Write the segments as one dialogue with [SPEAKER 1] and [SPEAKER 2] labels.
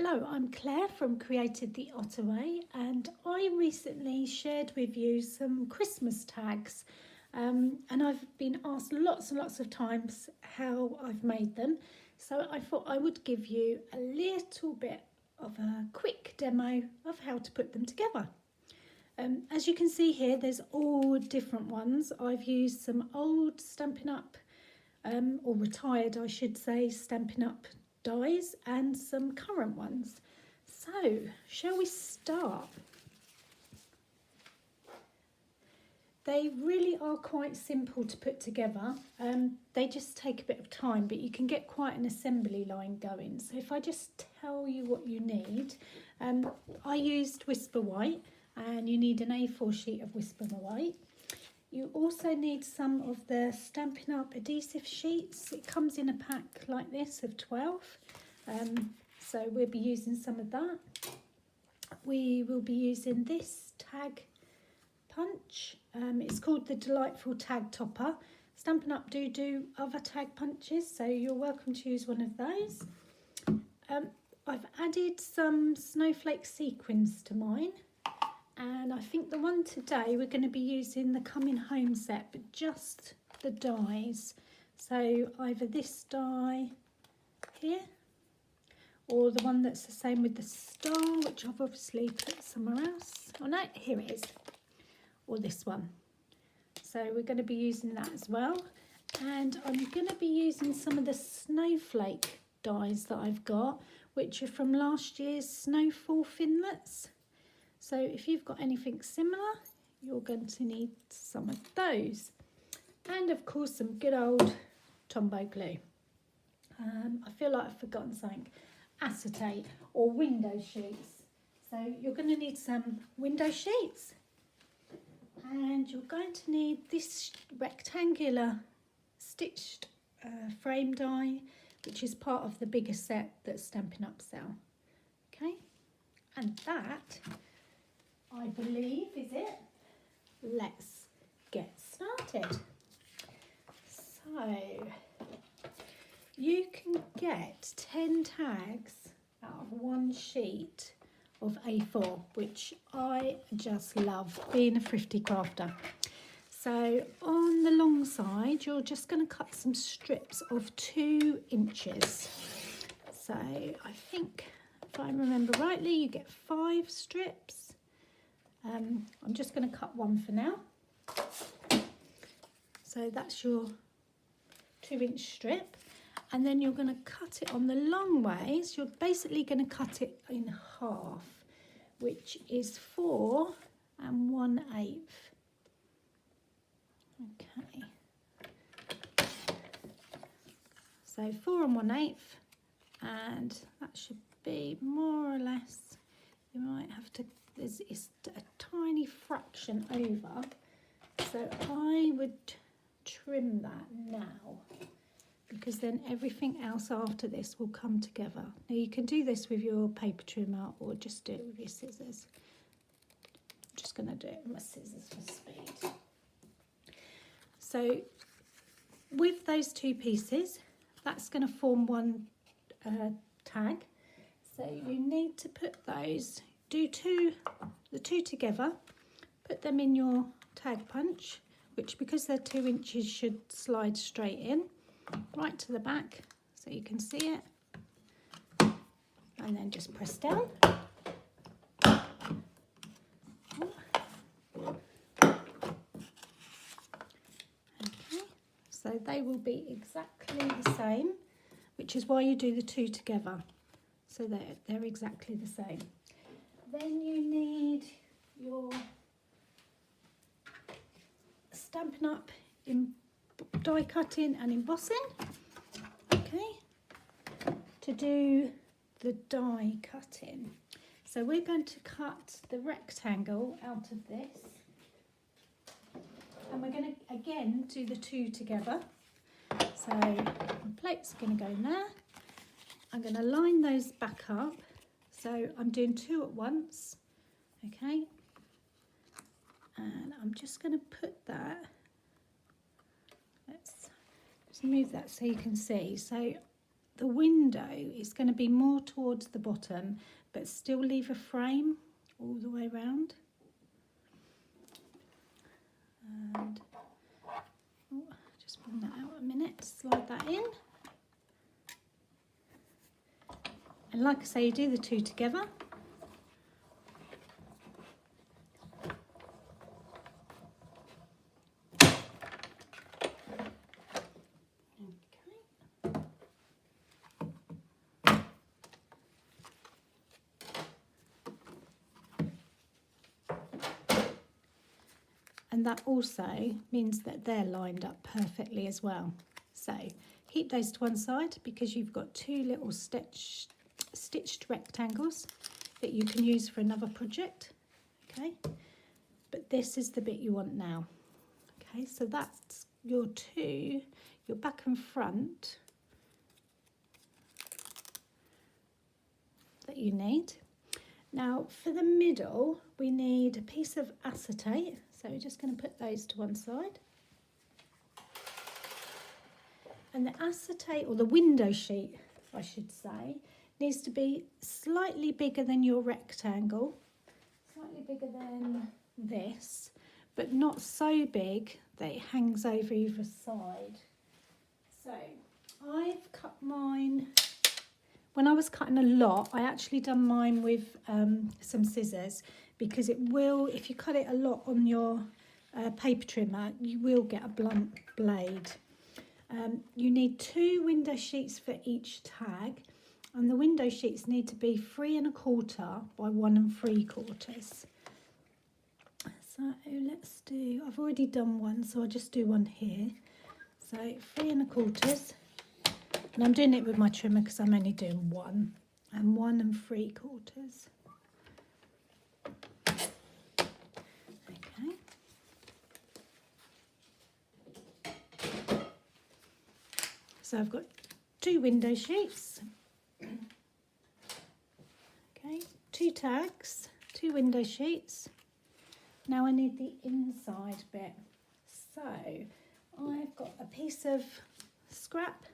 [SPEAKER 1] Hello, I'm Claire from Created the Ottaway, and I recently shared with you some Christmas tags, and I've been asked lots and lots of times how I've made them, so I thought I would give you a little bit of a quick demo of how to put them together. As you can see here, there's all different ones. I've used some old Stampin' Up, or retired I should say, Stampin' Up dies and some current ones. So, shall we start? They really are quite simple to put together. They just take a bit of time, but you can get quite an assembly line going. So if I just tell you what you need, I used Whisper White, and you need an A4 sheet of Whisper White. You also need some of the Stampin' Up adhesive sheets. It comes in a pack like this of 12. So we'll be using some of that. We will be using this tag punch. It's called the Delightful Tag Topper. Stampin' Up do other tag punches, so you're welcome to use one of those. I've added some snowflake sequins to mine. And I think the one today we're going to be using the Coming Home set, but just the dies. So either this die here, or the one that's the same with the star, which I've obviously put somewhere else. Oh no, here it is. Or this one. So we're going to be using that as well. And I'm going to be using some of the snowflake dies that I've got, which are from last year's Snowfall Finlets. So if you've got anything similar, you're going to need some of those. And of course, some good old Tombow glue. I feel like I've forgotten something. Acetate or window sheets. So you're going to need some window sheets. And you're going to need this rectangular stitched frame die, which is part of the bigger set that Stampin' Up sell. Okay, and that, I believe, is it. Let's get started. So, you can get 10 tags out of one sheet of A4, which I just love, being a thrifty crafter. So, on the long side, you're just going to cut some strips of 2 inches. So, I think, if I remember rightly, you get 5 strips. I'm just going to cut one for now. So that's your 2-inch strip. And then you're going to cut it on the long ways. You're basically going to cut it in half, which is 4 1/8. Okay. So 4 1/8, and that should be more or less, you might have to, it's a tiny fraction over, so I would trim that now, because then everything else after this will come together. Now you can do this with your paper trimmer or just do it with your scissors. I'm just going to do it with my scissors for speed. So with those 2 pieces, that's going to form one tag. So you need to put those, do the two together, put them in your tag punch, which, because they're 2 inches, should slide straight in, right to the back, so you can see it, and then just press down. Okay, so they will be exactly the same, which is why you do the 2 together, so they're exactly the same. Then you need your Stampin' Up in die cutting and embossing, okay, to do the die cutting. So we're going to cut the rectangle out of this, and we're going to again do the 2 together. So my plates are going to go in there. I'm going to line those back up. So I'm doing 2 at once, okay, and I'm just going to put that, let's just move that so you can see. So the window is going to be more towards the bottom, but still leave a frame all the way around. And just bring that out a minute, slide that in. And like I say, you do the two together. And that also means that they're lined up perfectly as well. So keep those to one side because you've got two little stitched rectangles that you can use for another project. Okay, but this is the bit you want now. Okay, so that's your two, your back and front that you need. Now for the middle, we need a piece of acetate. So we're just going to put those to one side. And the acetate, or the window sheet, I should say, needs to be slightly bigger than your rectangle, slightly bigger than this, but not so big that it hangs over either side. So I've cut mine, when I was cutting a lot, I actually done mine with some scissors, because it will, if you cut it a lot on your paper trimmer, you will get a blunt blade. You need 2 window sheets for each tag, and the window sheets need to be 3 1/4 by 1 3/4. So let's do, I've already done one, so I'll just do one here. So 3 1/4, and I'm doing it with my trimmer because I'm only doing one, and 1 3/4. Okay. So I've got 2 window sheets. Okay, 2 tags, 2 window sheets. Now I need the inside bit. So I've got a piece of scrap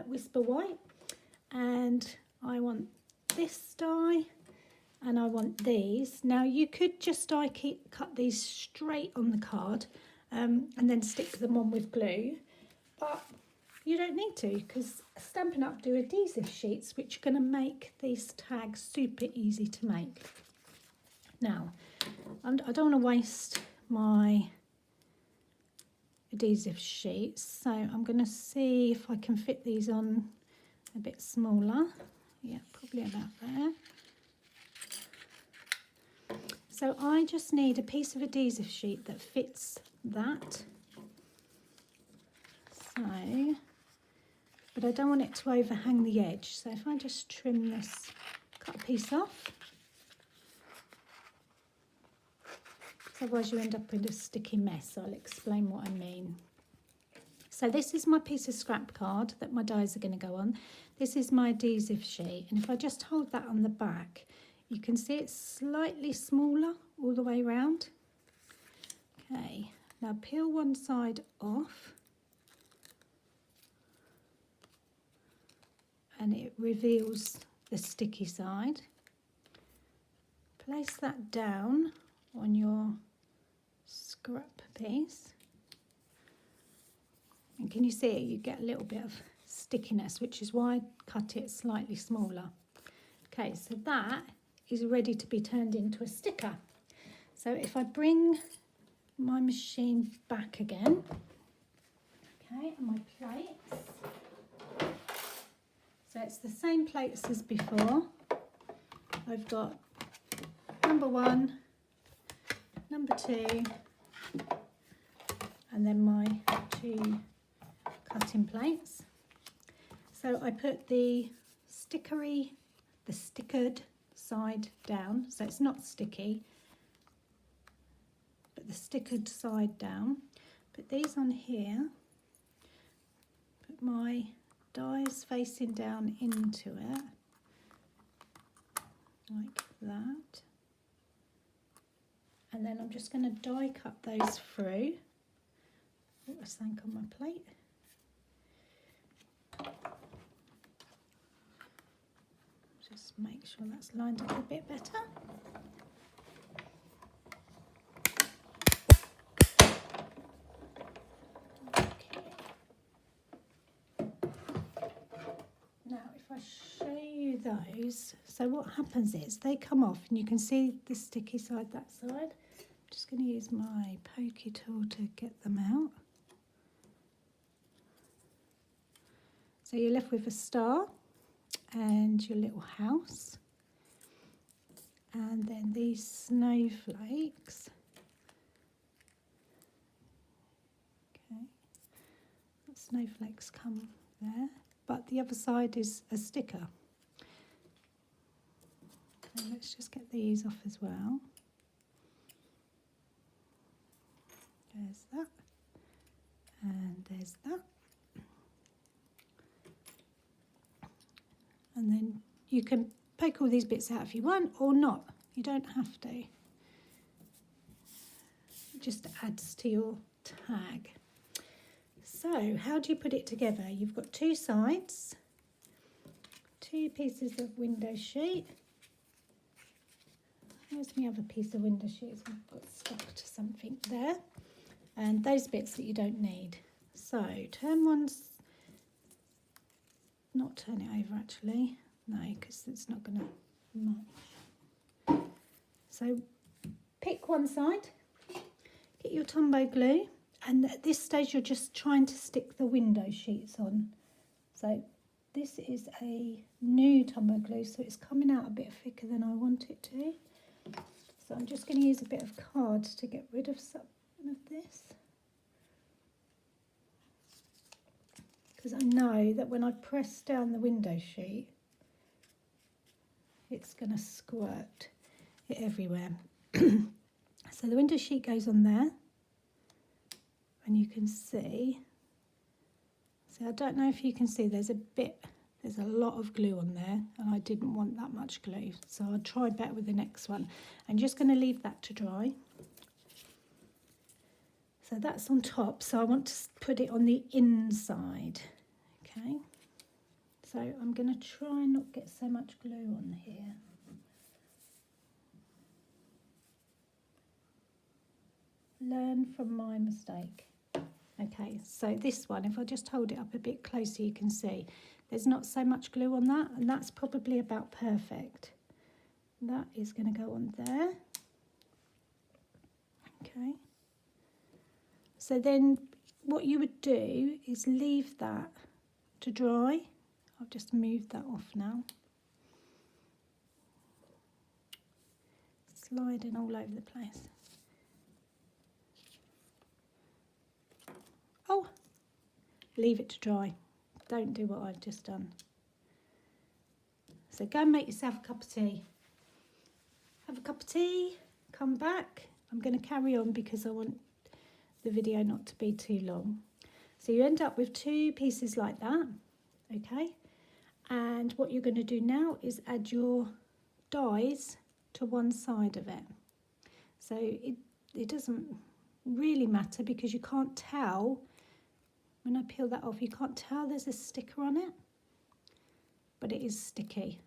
[SPEAKER 1] Whisper White, and I want this die, and I want these. Now you could just cut these straight on the card and then stick them on with glue, but you don't need to, because Stampin' Up do adhesive sheets which are going to make these tags super easy to make. Now I don't want to waste my adhesive sheets, so I'm going to see if I can fit these on a bit smaller. Yeah, probably about there. So I just need a piece of adhesive sheet that fits that. So, but I don't want it to overhang the edge. So if I just trim this, cut a piece off. Otherwise you end up with a sticky mess. I'll explain what I mean. So this is my piece of scrap card that my dies are going to go on. This is my adhesive sheet, and if I just hold that on the back, you can see it's slightly smaller all the way around. Okay, now peel one side off, and it reveals the sticky side. Place that down on your scrap piece, and can you see it? You get a little bit of stickiness, which is why I cut it slightly smaller. Okay, so that is ready to be turned into a sticker. So if I bring my machine back again, okay, and my plates, so it's the same plates as before. I've got number 1, number 2, and then my 2 cutting plates. So I put the stickered side down, so it's not sticky, but the stickered side down. Put these on here, put my dies facing down into it, like that. And then I'm just going to die cut those through. Oh, I sank on my plate. Just make sure that's lined up a bit better. Now if I show you those, so what happens is they come off and you can see the sticky side that side. I'm just going to use my pokey tool to get them out. So you're left with a star and your little house, and then these snowflakes. Okay, the snowflakes come there, but the other side is a sticker. So let's just get these off as well. There's that, and there's that. And then you can poke all these bits out if you want or not. You don't have to. It just adds to your tag. So how do you put it together? You've got two sides, two pieces of window sheet. Where's my other piece of window sheet? I've got stuck to something there. And those bits that you don't need. So turn one's, not turn it over actually, no, because it's not going to match. So pick one side, get your Tombow glue, and at this stage you're just trying to stick the window sheets on. So this is a new Tombow glue, so it's coming out a bit thicker than I want it to. So I'm just going to use a bit of card to get rid of some of this. Because I know that when I press down the window sheet, it's going to squirt it everywhere. So the window sheet goes on there, and you can see, I don't know if you can see, there's a lot of glue on there, and I didn't want that much glue, so I tried better with the next one. I'm just going to leave that to dry. So that's on top, so I want to put it on the inside. Okay, so I'm going to try and not get so much glue on here. Learn from my mistake. Okay, so this one, if I just hold it up a bit closer, you can see there's not so much glue on that, and that's probably about perfect. That is going to go on there. Okay. So then what you would do is leave that to dry. I've just moved that off now. Sliding all over the place. Oh, leave it to dry. Don't do what I've just done. So go and make yourself a cup of tea. Have a cup of tea, come back. I'm going to carry on because I want the video not to be too long. So you end up with two pieces like that, okay? And what you're going to do now is add your dies to one side of it. So it doesn't really matter because you can't tell, when I peel that off, you can't tell there's a sticker on it, but it is sticky.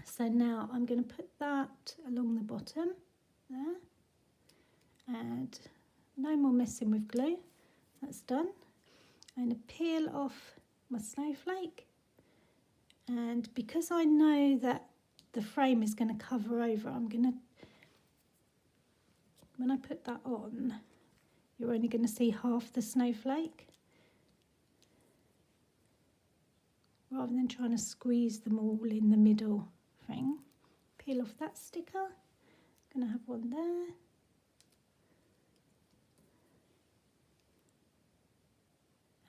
[SPEAKER 1] So now I'm going to put that along the bottom there, and no more messing with glue. That's done. I'm going to peel off my snowflake, and because I know that the frame is going to cover over, I'm going to, when I put that on, you're only going to see half the snowflake. Rather than trying to squeeze them all in the middle thing. Peel off that sticker. Going to have one there.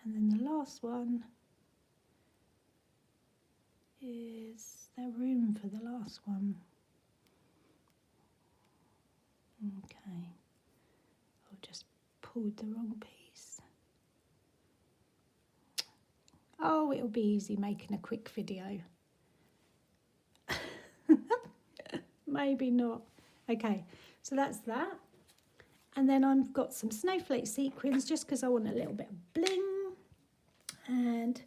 [SPEAKER 1] And then the last one is there room for the last one? Okay. I've just pulled the wrong piece. Oh, it'll be easy making a quick video. Maybe not. Okay, so that's that. And then I've got some snowflake sequins just because I want a little bit of bling. And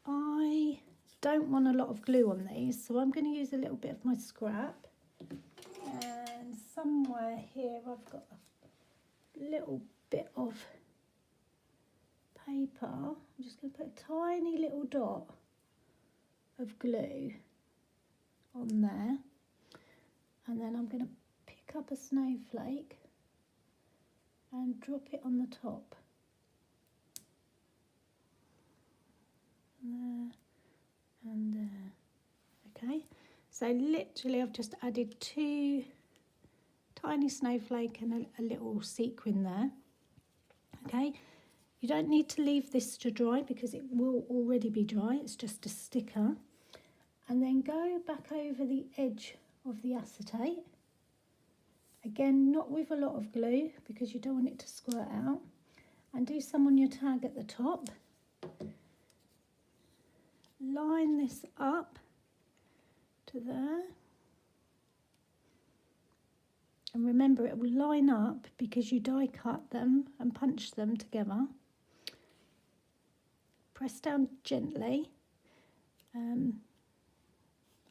[SPEAKER 1] I don't want a lot of glue on these, so I'm going to use a little bit of my scrap. And somewhere here I've got a little bit of paper. I'm just going to put a tiny little dot of glue on there, and then I'm going to pick up a snowflake and drop it on the top. There and there. Okay, so literally I've just added 2 tiny snowflake and a little sequin there. Okay, you don't need to leave this to dry because it will already be dry, it's just a sticker. And then go back over the edge of the acetate. Again, not with a lot of glue because you don't want it to squirt out. And do some on your tag at the top. Line this up to there. And remember, it will line up because you die cut them and punch them together. Press down gently.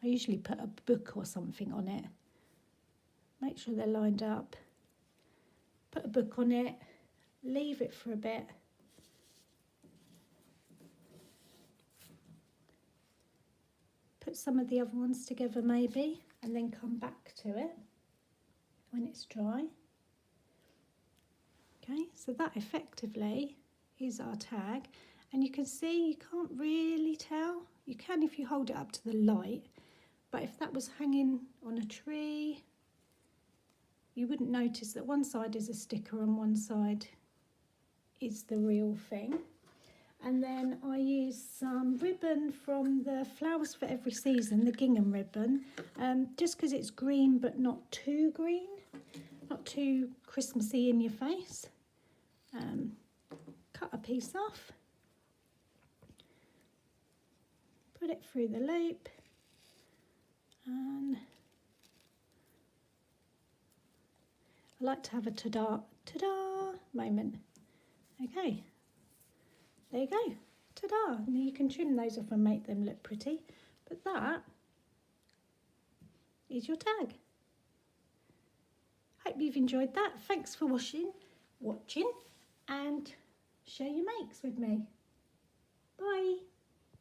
[SPEAKER 1] I usually put a book or something on it. Make sure they're lined up. Put a book on it. Leave it for a bit. Put some of the other ones together maybe, and then come back to it when it's dry. Okay, so that effectively is our tag. And you can see, you can't really tell. You can if you hold it up to the light, but if that was hanging on a tree, you wouldn't notice that one side is a sticker and one side is the real thing. And then I use some ribbon from the Flowers for Every Season, the gingham ribbon, just because it's green but not too green, not too Christmassy in your face. Cut a piece off, put it through the loop, and I like to have a ta-da moment. Okay, there you go, ta-da. And you can trim those off and make them look pretty, but that is your tag. Hope you've enjoyed that. Thanks for watching, and share your makes with me. Bye.